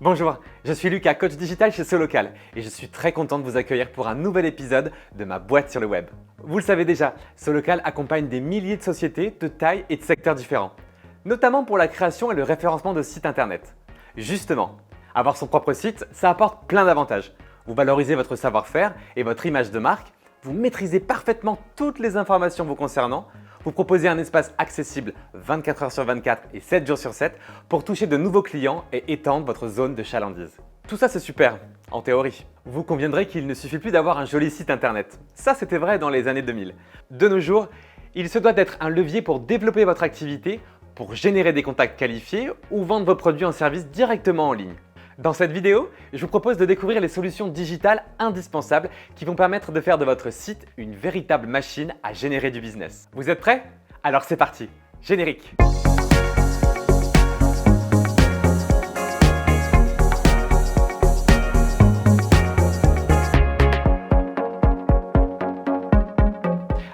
Bonjour, je suis Lucas, coach digital chez Solocal et je suis très content de vous accueillir pour un nouvel épisode de ma boîte sur le web. Vous le savez déjà, Solocal accompagne des milliers de sociétés de tailles et de secteurs différents, notamment pour la création et le référencement de sites internet. Justement, avoir son propre site, ça apporte plein d'avantages. Vous valorisez votre savoir-faire et votre image de marque, vous maîtrisez parfaitement toutes les informations vous concernant, vous proposez un espace accessible 24 heures sur 24 et 7 jours sur 7 pour toucher de nouveaux clients et étendre votre zone de chalandise. Tout ça c'est super, en théorie. Vous conviendrez qu'il ne suffit plus d'avoir un joli site internet. Ça c'était vrai dans les années 2000. De nos jours, il se doit d'être un levier pour développer votre activité, pour générer des contacts qualifiés ou vendre vos produits en service directement en ligne. Dans cette vidéo, je vous propose de découvrir les solutions digitales indispensables qui vont permettre de faire de votre site une véritable machine à générer du business. Vous êtes prêts? Alors c'est parti, générique!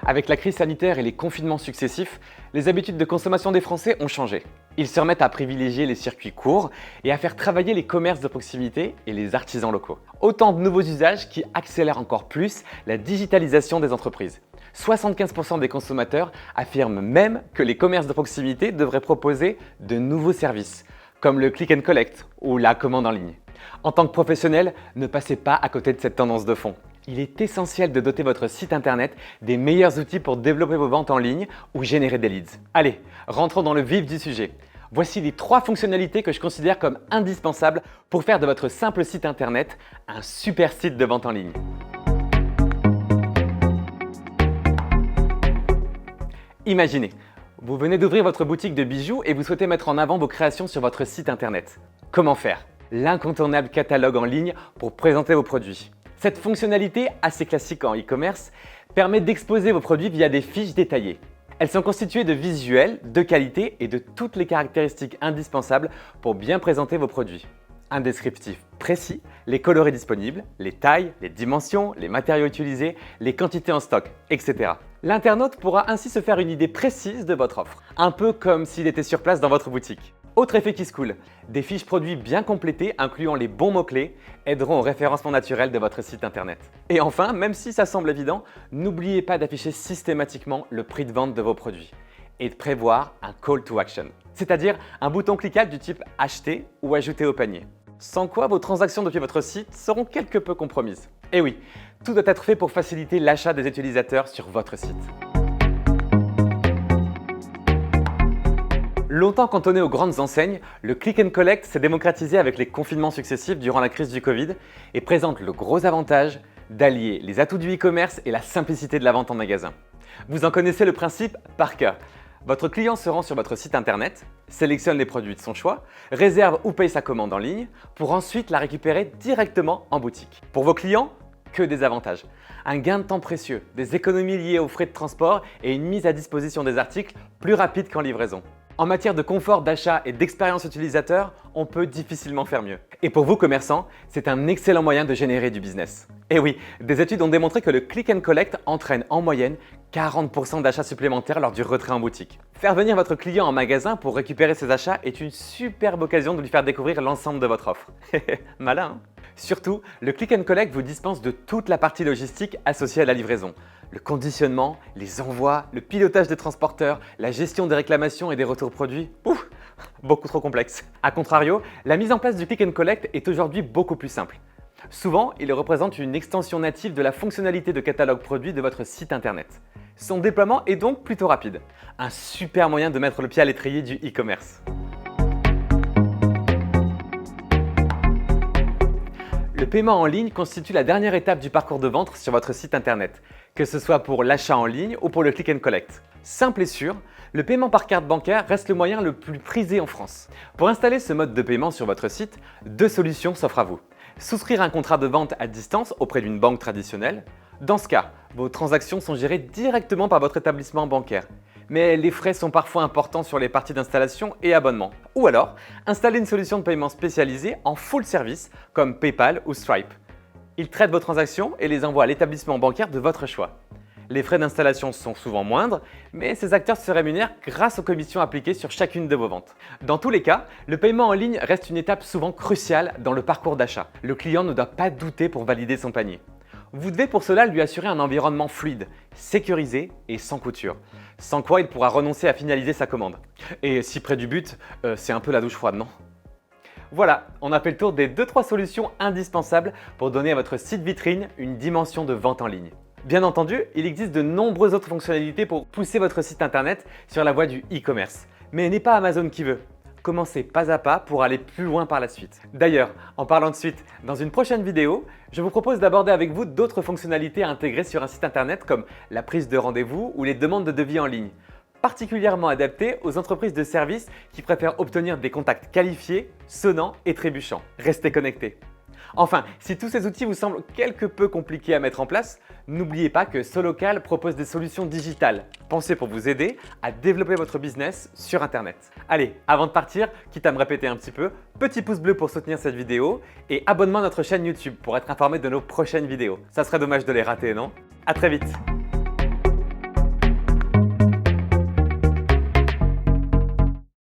Avec la crise sanitaire et les confinements successifs, les habitudes de consommation des Français ont changé. Ils se remettent à privilégier les circuits courts et à faire travailler les commerces de proximité et les artisans locaux. Autant de nouveaux usages qui accélèrent encore plus la digitalisation des entreprises. 75% des consommateurs affirment même que les commerces de proximité devraient proposer de nouveaux services, comme le click and collect ou la commande en ligne. En tant que professionnel, ne passez pas à côté de cette tendance de fond. Il est essentiel de doter votre site internet des meilleurs outils pour développer vos ventes en ligne ou générer des leads. Allez, rentrons dans le vif du sujet. Voici les 3 fonctionnalités que je considère comme indispensables pour faire de votre simple site internet un super site de vente en ligne. Imaginez, vous venez d'ouvrir votre boutique de bijoux et vous souhaitez mettre en avant vos créations sur votre site internet. Comment faire? L'incontournable catalogue en ligne pour présenter vos produits. Cette fonctionnalité, assez classique en e-commerce, permet d'exposer vos produits via des fiches détaillées. Elles sont constituées de visuels, de qualité et de toutes les caractéristiques indispensables pour bien présenter vos produits. Un descriptif précis, les coloris disponibles, les tailles, les dimensions, les matériaux utilisés, les quantités en stock, etc. L'internaute pourra ainsi se faire une idée précise de votre offre, un peu comme s'il était sur place dans votre boutique. Autre effet qui se coule, des fiches produits bien complétées incluant les bons mots-clés aideront au référencement naturel de votre site internet. Et enfin, même si ça semble évident, n'oubliez pas d'afficher systématiquement le prix de vente de vos produits et de prévoir un call to action, c'est-à-dire un bouton cliquable du type acheter ou ajouter au panier. Sans quoi vos transactions depuis votre site seront quelque peu compromises. Et oui, tout doit être fait pour faciliter l'achat des utilisateurs sur votre site. Longtemps cantonné aux grandes enseignes, le click and collect s'est démocratisé avec les confinements successifs durant la crise du Covid et présente le gros avantage d'allier les atouts du e-commerce et la simplicité de la vente en magasin. Vous en connaissez le principe par cœur. Votre client se rend sur votre site internet, sélectionne les produits de son choix, réserve ou paye sa commande en ligne pour ensuite la récupérer directement en boutique. Pour vos clients, que des avantages. Un gain de temps précieux, des économies liées aux frais de transport et une mise à disposition des articles plus rapide qu'en livraison. En matière de confort d'achat et d'expérience utilisateur, on peut difficilement faire mieux. Et pour vous commerçants, c'est un excellent moyen de générer du business. Et oui, des études ont démontré que le click and collect entraîne en moyenne 40% d'achats supplémentaires lors du retrait en boutique. Faire venir votre client en magasin pour récupérer ses achats est une superbe occasion de lui faire découvrir l'ensemble de votre offre. Malin, hein? Surtout, le click and collect vous dispense de toute la partie logistique associée à la livraison. Le conditionnement, les envois, le pilotage des transporteurs, la gestion des réclamations et des retours produits, beaucoup trop complexe. A contrario, la mise en place du click and collect est aujourd'hui beaucoup plus simple. Souvent, il représente une extension native de la fonctionnalité de catalogue produit de votre site internet. Son déploiement est donc plutôt rapide. Un super moyen de mettre le pied à l'étrier du e-commerce. Le paiement en ligne constitue la dernière étape du parcours de vente sur votre site internet, que ce soit pour l'achat en ligne ou pour le click and collect. Simple et sûr, le paiement par carte bancaire reste le moyen le plus prisé en France. Pour installer ce mode de paiement sur votre site, 2 solutions s'offrent à vous. Souscrire un contrat de vente à distance auprès d'une banque traditionnelle. Dans ce cas, vos transactions sont gérées directement par votre établissement bancaire. Mais les frais sont parfois importants sur les parties d'installation et abonnement. Ou alors, installer une solution de paiement spécialisée en full service comme PayPal ou Stripe. Ils traitent vos transactions et les envoient à l'établissement bancaire de votre choix. Les frais d'installation sont souvent moindres, mais ces acteurs se rémunèrent grâce aux commissions appliquées sur chacune de vos ventes. Dans tous les cas, le paiement en ligne reste une étape souvent cruciale dans le parcours d'achat. Le client ne doit pas douter pour valider son panier. Vous devez pour cela lui assurer un environnement fluide, sécurisé et sans couture, sans quoi il pourra renoncer à finaliser sa commande. Et si près du but, c'est un peu la douche froide, non? Voilà, on a fait le tour des 2-3 solutions indispensables pour donner à votre site vitrine une dimension de vente en ligne. Bien entendu, il existe de nombreuses autres fonctionnalités pour pousser votre site internet sur la voie du e-commerce. Mais n'est pas Amazon qui veut. Commencez pas à pas pour aller plus loin par la suite. D'ailleurs, en parlant de suite, dans une prochaine vidéo, je vous propose d'aborder avec vous d'autres fonctionnalités à intégrer sur un site internet comme la prise de rendez-vous ou les demandes de devis en ligne, particulièrement adaptées aux entreprises de services qui préfèrent obtenir des contacts qualifiés, sonnants et trébuchants. Restez connectés. Enfin, si tous ces outils vous semblent quelque peu compliqués à mettre en place, n'oubliez pas que Solocal propose des solutions digitales pensées pour vous aider à développer votre business sur Internet. Allez, avant de partir, quitte à me répéter un petit peu, petit pouce bleu pour soutenir cette vidéo et abonnement à notre chaîne YouTube pour être informé de nos prochaines vidéos. Ça serait dommage de les rater, non? À très vite!